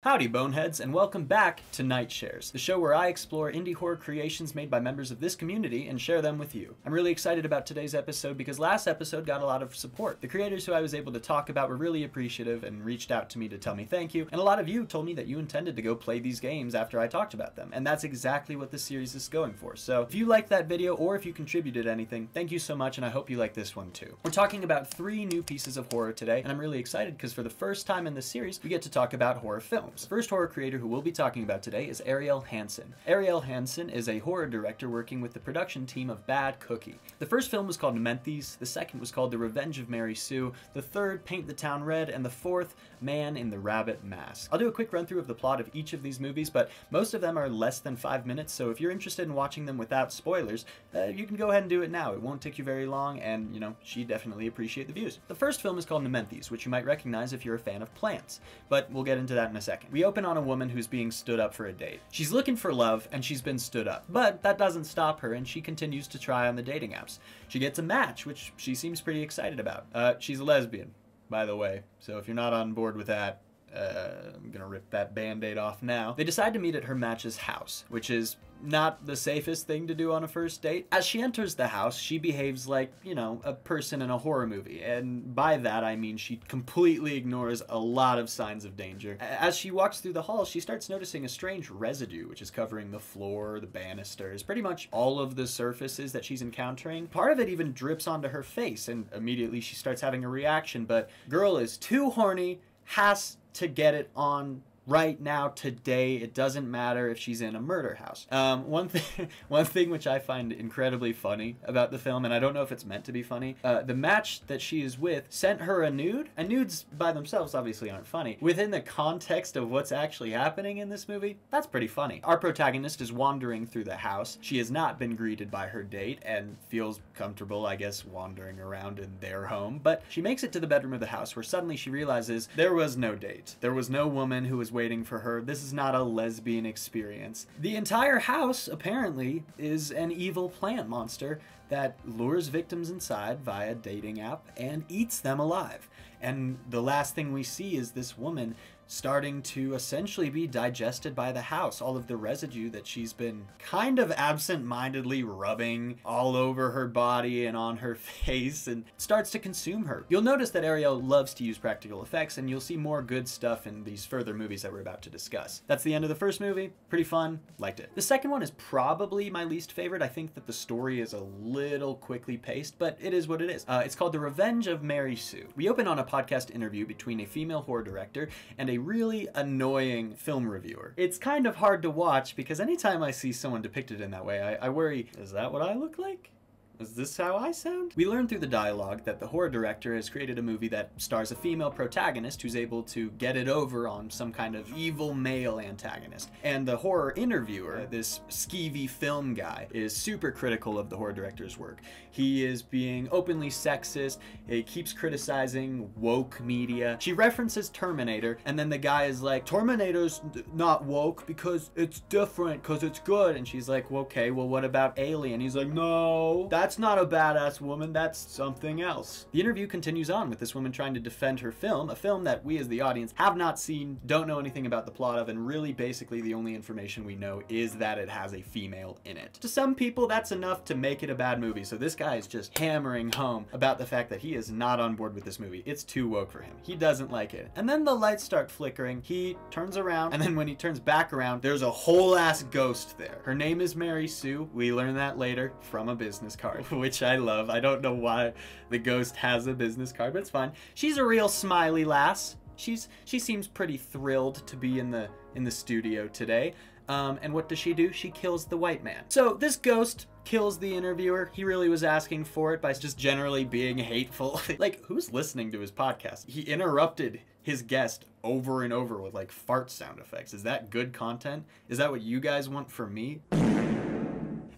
Howdy Boneheads, and welcome back to Nightshares, the show where I explore indie horror creations made by members of this community and share them with you. I'm really excited about today's episode because last episode got a lot of support. The creators who I was able to talk about were really appreciative and reached out to me to tell me thank you, and a lot of you told me that you intended to go play these games after I talked about them, and that's exactly what this series is going for. So if you liked that video or if you contributed anything, thank you so much, and I hope you like this one too. We're talking about 3 new pieces of horror today, and I'm really excited because for the first time in this series, we get to talk about horror films. The first horror creator who we'll be talking about today is Ariel Hansen. Ariel Hansen is a horror director working with the production team of Bad Cookie. The first film was called Nightshares, the second was called The Revenge of Mary Sue, the third Paint the Town Red, and the fourth Man in the Rabbit Mask. I'll do a quick run through of the plot of each of these movies, but most of them are less than 5 minutes, so if you're interested in watching them without spoilers, you can go ahead and do it now. It won't take you very long, and you know, she definitely appreciate the views. The first film is called Nightshares, which you might recognize if you're a fan of plants, but we'll get into that in a second. We open on a woman who's being stood up for a date. She's looking for love and she's been stood up, but that doesn't stop her and she continues to try on the dating apps. She gets a match, which she seems pretty excited about. She's a lesbian, by the way, so if you're not on board with that, I'm gonna rip that band-aid off now. They decide to meet at her match's house, which is not the safest thing to do on a first date. As she enters the house, she behaves like, you know, a person in a horror movie, and by that I mean she completely ignores a lot of signs of danger. As she walks through the hall, she starts noticing a strange residue which is covering the floor, the banisters, pretty much all of the surfaces that she's encountering. Part of it even drips onto her face, and immediately she starts having a reaction, but girl is too horny, has to get it on right now, today. It doesn't matter if she's in a murder house. One thing which I find incredibly funny about the film, and I don't know if it's meant to be funny, the match that she is with sent her a nude, and nudes by themselves obviously aren't funny. Within the context of what's actually happening in this movie, that's pretty funny. Our protagonist is wandering through the house. She has not been greeted by her date and feels comfortable, I guess, wandering around in their home, but she makes it to the bedroom of the house where suddenly she realizes there was no date. There was no woman who was waiting for her. This is not a lesbian experience. The entire house, apparently, is an evil plant monster that lures victims inside via dating app and eats them alive. And the last thing we see is this woman starting to essentially be digested by the house. All of the residue that she's been kind of absent-mindedly rubbing all over her body and on her face, and starts to consume her. You'll notice that Ariel loves to use practical effects, and you'll see more good stuff in these further movies that we're about to discuss. That's the end of the first movie. Pretty fun. Liked it. The second one is probably my least favorite. I think that the story is a little quickly paced, but it is what it is. It's called The Revenge of Mary Sue. We open on a podcast interview between a female horror director and a really annoying film reviewer. It's kind of hard to watch because anytime I see someone depicted in that way, I worry, is that what I look like? Is this how I sound? We learn through the dialogue that the horror director has created a movie that stars a female protagonist who's able to get it over on some kind of evil male antagonist. And the horror interviewer, this skeevy film guy, is super critical of the horror director's work. He is being openly sexist, he keeps criticizing woke media. She references Terminator, and then the guy is like, Terminator's not woke because it's different, because it's good. And she's like, well, okay, well, what about Alien? He's like, no, that's not a badass woman, that's something else. The interview continues on with this woman trying to defend her film, a film that we as the audience have not seen, don't know anything about the plot of, and really basically the only information we know is that it has a female in it. To some people, that's enough to make it a bad movie, so this guy is just hammering home about the fact that he is not on board with this movie. It's too woke for him. He doesn't like it. And then the lights start flickering, he turns around, and then when he turns back around, there's a whole ass ghost there. Her name is Mary Sue. We learn that later from a business card, which I love. I don't know why the ghost has a business card, but it's fine. She's a real smiley lass. She seems pretty thrilled to be in the studio today. And what does she do? She kills the white man. So this ghost kills the interviewer. He really was asking for it by just generally being hateful. Like, who's listening to his podcast? He interrupted his guest over and over with like fart sound effects. Is that good content? Is that what you guys want from me?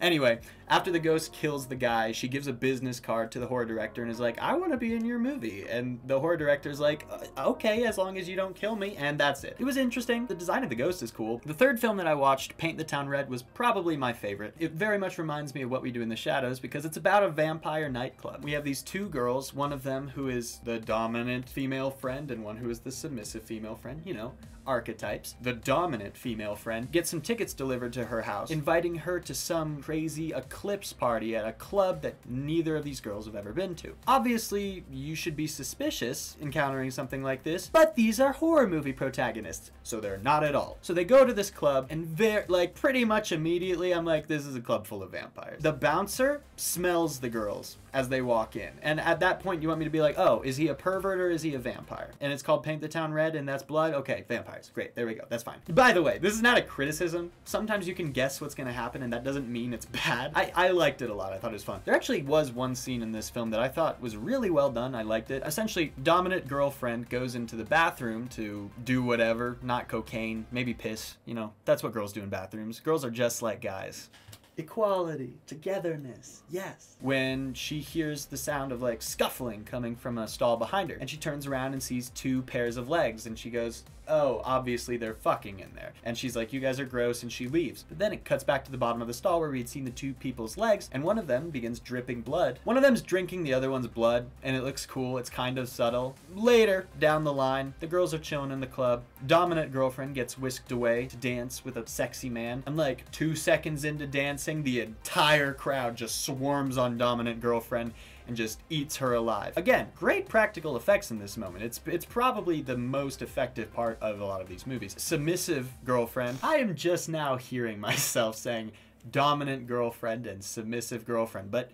Anyway, after the ghost kills the guy, she gives a business card to the horror director and is like, I want to be in your movie. And the horror director's like, okay, as long as you don't kill me. And that's it. It was interesting. The design of the ghost is cool. The third film that I watched, Paint the Town Red, was probably my favorite. It very much reminds me of What We Do in the Shadows because it's about a vampire nightclub. We have these two girls, one of them who is the dominant female friend and one who is the submissive female friend, you know, archetypes. The dominant female friend gets some tickets delivered to her house, inviting her to some crazy eclipse party at a club that neither of these girls have ever been to. Obviously, you should be suspicious encountering something like this, but these are horror movie protagonists, so they're not at all. So they go to this club, and like pretty much immediately, I'm like, this is a club full of vampires. The bouncer smells the girls as they walk in, and at that point you want me to be like, oh, is he a pervert or is he a vampire? And it's called Paint the Town Red, and that's blood. Okay, vampires, great, there we go, that's fine. By the way, this is not a criticism. Sometimes you can guess what's gonna happen, and that doesn't mean it's bad. I liked it a lot. I thought it was fun. There actually was one scene in this film that I thought was really well done. I liked it. Essentially, dominant girlfriend goes into the bathroom to do whatever, not cocaine, maybe piss. You know, that's what girls do in bathrooms. Girls are just like guys. Equality, togetherness, yes. When she hears the sound of like scuffling coming from a stall behind her, and she turns around and sees two pairs of legs, and she goes, oh, obviously they're fucking in there. And she's like, you guys are gross, and she leaves. But then it cuts back to the bottom of the stall where we'd seen the two people's legs, and one of them begins dripping blood. One of them's drinking the other one's blood, and it looks cool. It's kind of subtle. Later, down the line, the girls are chilling in the club. Dominant girlfriend gets whisked away to dance with a sexy man. I'm like 2 seconds into dancing, the entire crowd just swarms on dominant girlfriend and just eats her alive. Again, great practical effects in this moment. It's probably the most effective part of a lot of these movies. Submissive girlfriend. I am just now hearing myself saying dominant girlfriend and submissive girlfriend, but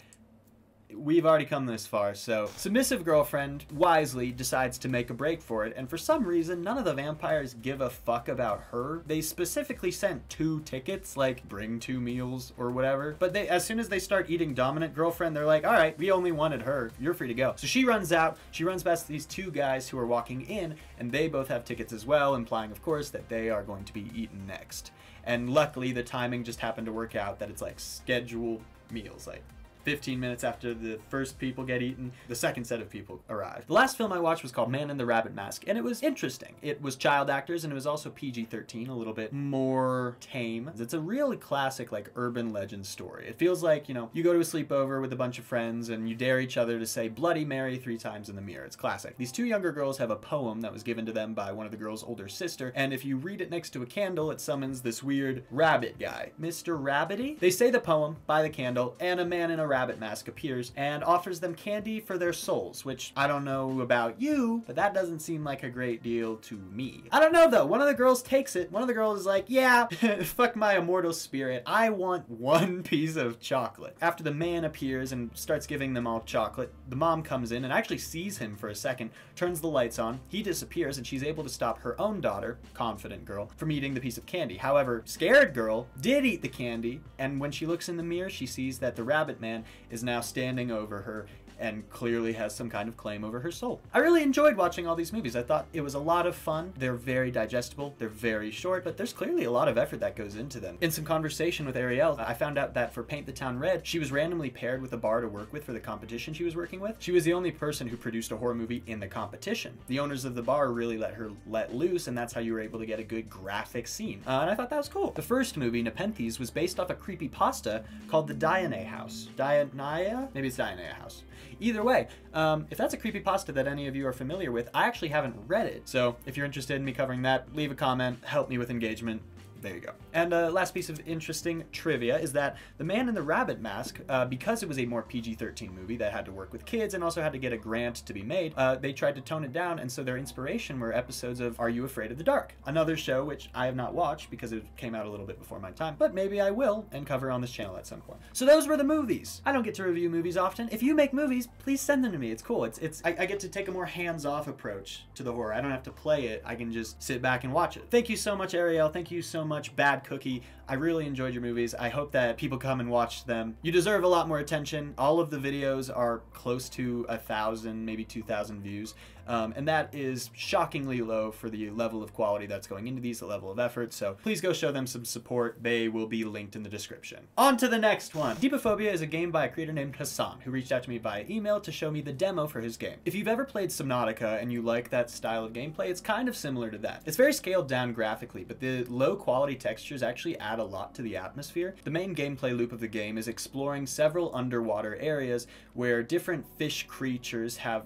we've already come this far. So submissive girlfriend wisely decides to make a break for it, and for some reason none of the vampires give a fuck about her. They specifically sent 2 tickets, like bring 2 meals or whatever, but as soon as they start eating dominant girlfriend, they're like, all right, we only wanted her, you're free to go. So she runs out, she runs past these 2 guys who are walking in, and they both have tickets as well, implying of course that they are going to be eaten next. And luckily the timing just happened to work out that it's like scheduled meals, like 15 minutes after the first people get eaten, the second set of people arrive. The last film I watched was called Man in the Rabbit Mask, and it was interesting. It was child actors, and it was also PG-13, a little bit more tame. It's a really classic, like, urban legend story. It feels like, you know, you go to a sleepover with a bunch of friends, and you dare each other to say Bloody Mary 3 times in the mirror. It's classic. These 2 younger girls have a poem that was given to them by one of the girls' older sister, and if you read it next to a candle, it summons this weird rabbit guy. Mr. Rabbity? They say the poem by the candle, and a man in a rabbit mask appears and offers them candy for their souls, which I don't know about you, but that doesn't seem like a great deal to me. I don't know though. One of the girls takes it. One of the girls is like, yeah, fuck my immortal spirit. I want 1 piece of chocolate. After the man appears and starts giving them all chocolate, the mom comes in and actually sees him for a second, turns the lights on, he disappears, and she's able to stop her own daughter, confident girl, from eating the piece of candy. However, scared girl did eat the candy, and when she looks in the mirror, she sees that the rabbit man is now standing over her and clearly has some kind of claim over her soul. I really enjoyed watching all these movies. I thought it was a lot of fun. They're very digestible. They're very short, but there's clearly a lot of effort that goes into them. In some conversation with Ariel, I found out that for Paint the Town Red, she was randomly paired with a bar to work with for the competition she was working with. She was the only person who produced a horror movie in the competition. The owners of the bar really let her let loose, and that's how you were able to get a good graphic scene. And I thought that was cool. The first movie, Nepenthes, was based off a creepypasta called The Diane House. Dianea? Maybe it's Diane House. Either way, if that's a creepypasta that any of you are familiar with, I actually haven't read it. So if you're interested in me covering that, leave a comment, help me with engagement. There you go. And last piece of interesting trivia is that The Man in the Rabbit Mask, because it was a more PG-13 movie that had to work with kids and also had to get a grant to be made, they tried to tone it down, and so their inspiration were episodes of Are You Afraid of the Dark? Another show which I have not watched because it came out a little bit before my time, but maybe I will and cover on this channel at some point. So those were the movies. I don't get to review movies often. If you make movies, please send them to me. It's cool. I get to take a more hands-off approach to the horror. I don't have to play it. I can just sit back and watch it. Thank you so much, Ariel. Thank you so much, Bad Cookie. I really enjoyed your movies. I hope that people come and watch them. You deserve a lot more attention. All of the videos are close to 1,000, maybe 2,000 views. And that is shockingly low for the level of quality that's going into these, the level of effort. So please go show them some support. They will be linked in the description. On to the next one. Deepophobia is a game by a creator named Hassan, who reached out to me via email to show me the demo for his game. If you've ever played Subnautica and you like that style of gameplay, it's kind of similar to that. It's very scaled down graphically, but the low quality textures actually add a lot to the atmosphere. The main gameplay loop of the game is exploring several underwater areas where different fish creatures have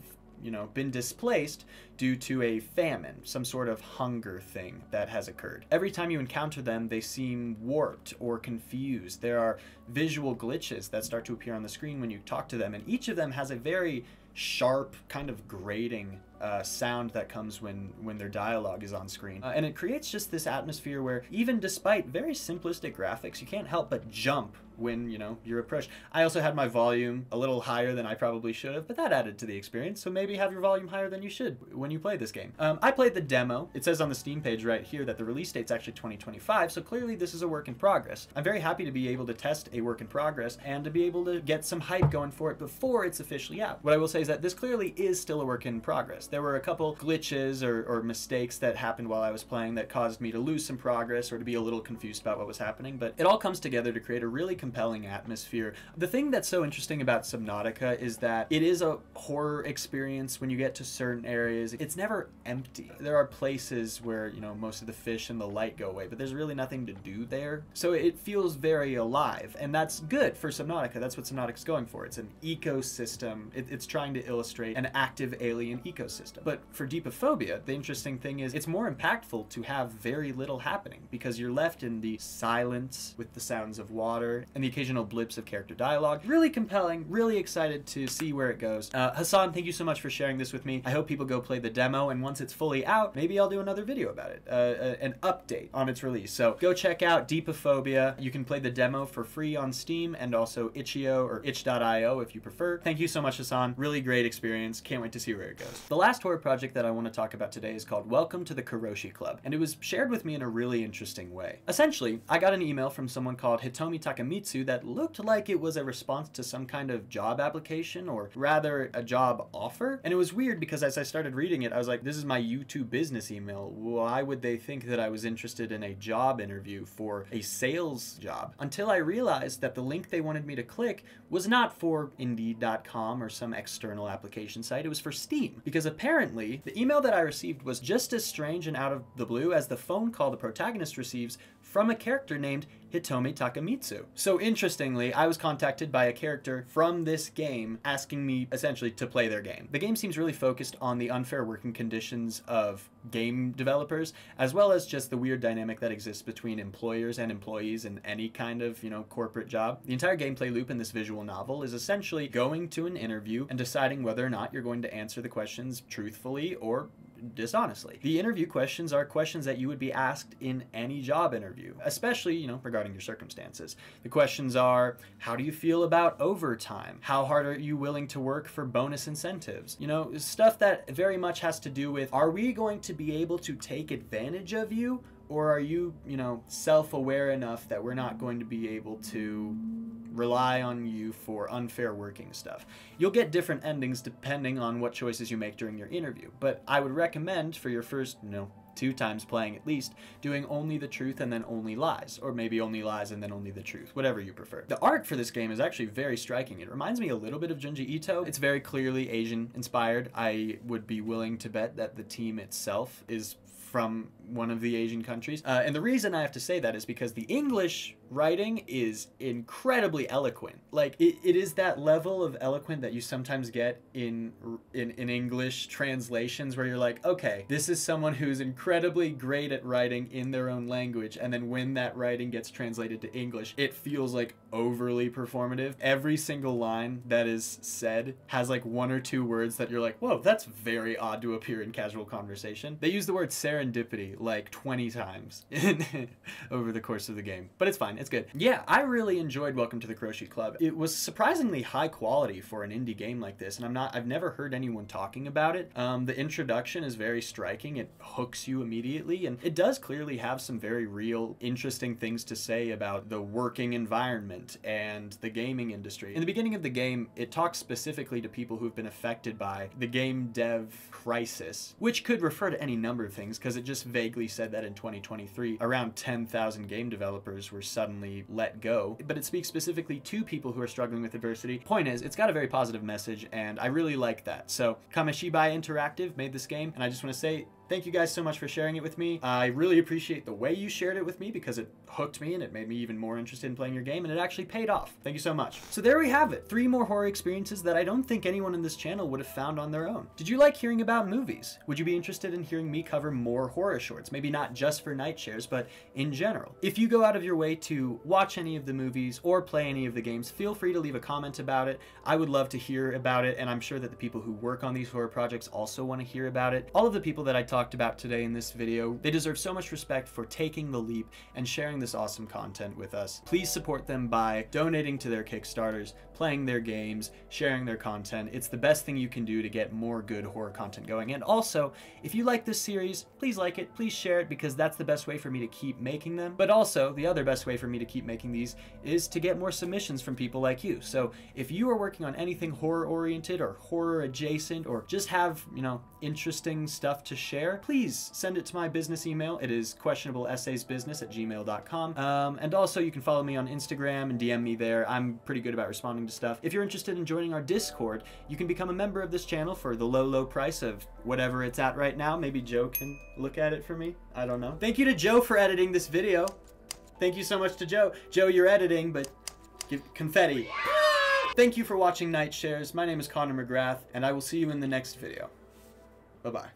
been displaced due to a famine, some sort of hunger thing that has occurred. Every time you encounter them, they seem warped or confused. There are visual glitches that start to appear on the screen when you talk to them, and each of them has a very sharp, kind of grating sound that comes when their dialogue is on screen. And it creates just this atmosphere where, even despite very simplistic graphics, you can't help but jump when, you're approached. I also had my volume a little higher than I probably should have, but that added to the experience, so maybe have your volume higher than you should when you play this game. I played the demo. It says on the Steam page right here that the release date's actually 2025, so clearly this is a work in progress. I'm very happy to be able to test a work in progress and to be able to get some hype going for it before it's officially out. What I will say is that this clearly is still a work in progress. There were a couple glitches or mistakes that happened while I was playing that caused me to lose some progress or to be a little confused about what was happening, but it all comes together to create a really compelling atmosphere. The thing that's so interesting about Subnautica is that it is a horror experience. When you get to certain areas, it's never empty. There are places where, most of the fish and the light go away, but there's really nothing to do there. So it feels very alive, and that's good for Subnautica. That's what Subnautica's going for. It's an ecosystem. It's trying to illustrate an active alien ecosystem. But for Deepophobia, the interesting thing is it's more impactful to have very little happening, because you're left in the silence with the sounds of water and the occasional blips of character dialogue. Really compelling, really excited to see where it goes. Hassan, thank you so much for sharing this with me. I hope people go play the demo, and once it's fully out, maybe I'll do another video about it, an update on its release. So go check out Deepophobia. You can play the demo for free on Steam and also itch.io or itch.io if you prefer. Thank you so much, Hassan. Really great experience. Can't wait to see where it goes. The last horror project that I want to talk about today is called Welcome to the Kuroshi Club, and it was shared with me in a really interesting way. Essentially, I got an email from someone called Hitomi Takamitsu that looked like it was a response to some kind of job application, or rather a job offer. And it was weird because as I started reading it, I was like, this is my YouTube business email. Why would they think that I was interested in a job interview for a sales job? Until I realized that the link they wanted me to click was not for Indeed.com or some external application site. It was for Steam, because apparently the email that I received was just as strange and out of the blue as the phone call the protagonist receives from a character named Hitomi Takamitsu. So interestingly, I was contacted by a character from this game asking me essentially to play their game. The game seems really focused on the unfair working conditions of game developers, as well as just the weird dynamic that exists between employers and employees in any kind of, corporate job. The entire gameplay loop in this visual novel is essentially going to an interview and deciding whether or not you're going to answer the questions truthfully or dishonestly. The interview questions are questions that you would be asked in any job interview, especially, regarding your circumstances. The questions are, how do you feel about overtime? How hard are you willing to work for bonus incentives? Stuff that very much has to do with, are we going to be able to take advantage of you? Or are you, self-aware enough that we're not going to be able to rely on you for unfair working stuff? You'll get different endings depending on what choices you make during your interview, but I would recommend for your first, 2 times playing at least, doing only the truth and then only lies, or maybe only lies and then only the truth, whatever you prefer. The art for this game is actually very striking. It reminds me a little bit of Junji Ito. It's very clearly Asian inspired. I would be willing to bet that the team itself is from one of the Asian countries. And the reason I have to say that is because the English writing is incredibly eloquent. Like, it is that level of eloquent that you sometimes get in English translations where you're like, okay, this is someone who's incredibly great at writing in their own language, and then when that writing gets translated to English, it feels like overly performative. Every single line that is said has like 1 or 2 words that you're like, whoa, that's very odd to appear in casual conversation. They use the word serendipity like 20 times over the course of the game, but it's fine. It's good. Yeah, I really enjoyed Welcome to the Kuroshi Club. It was surprisingly high quality for an indie game like this, and I've never heard anyone talking about it. The introduction is very striking. It hooks you immediately, and it does clearly have some very real, interesting things to say about the working environment and the gaming industry. In the beginning of the game, it talks specifically to people who've been affected by the game dev crisis, which could refer to any number of things, because it just vaguely said that in 2023, around 10,000 game developers were suddenly let go. But it speaks specifically to people who are struggling with adversity. Point is, it's got a very positive message, and I really like that. So, Kameshibai Interactive made this game, and I just want to say, Thank you guys so much for sharing it with me. I really appreciate the way you shared it with me because it hooked me and it made me even more interested in playing your game, and it actually paid off. Thank you so much. So there we have it. 3 more horror experiences that I don't think anyone in this channel would have found on their own. Did you like hearing about movies? Would you be interested in hearing me cover more horror shorts? Maybe not just for Nightshares, but in general. If you go out of your way to watch any of the movies or play any of the games, feel free to leave a comment about it. I would love to hear about it, and I'm sure that the people who work on these horror projects also want to hear about it. All of the people that I talked about today in this video, they deserve so much respect for taking the leap and sharing this awesome content with us. Please support them by donating to their Kickstarters, playing their games, sharing their content. It's the best thing you can do to get more good horror content going. And also, if you like this series, please like it, please share it, because that's the best way for me to keep making them. But also, the other best way for me to keep making these is to get more submissions from people like you. So if you are working on anything horror oriented or horror adjacent, or just have, interesting stuff to share, please send it to my business email. It is questionableessaysbusiness@gmail.com. And also you can follow me on Instagram and DM me there. I'm pretty good about responding to stuff. If you're interested in joining our Discord, you can become a member of this channel for the low price of whatever it's at right now. Maybe Joe can look at it for me. I don't know. Thank you to Joe for editing this video. Thank you so much to Joe. Joe, you're editing, but give confetti. Thank you for watching Nightshares. My name is Connor McGrath, and I will see you in the next video. Bye-bye.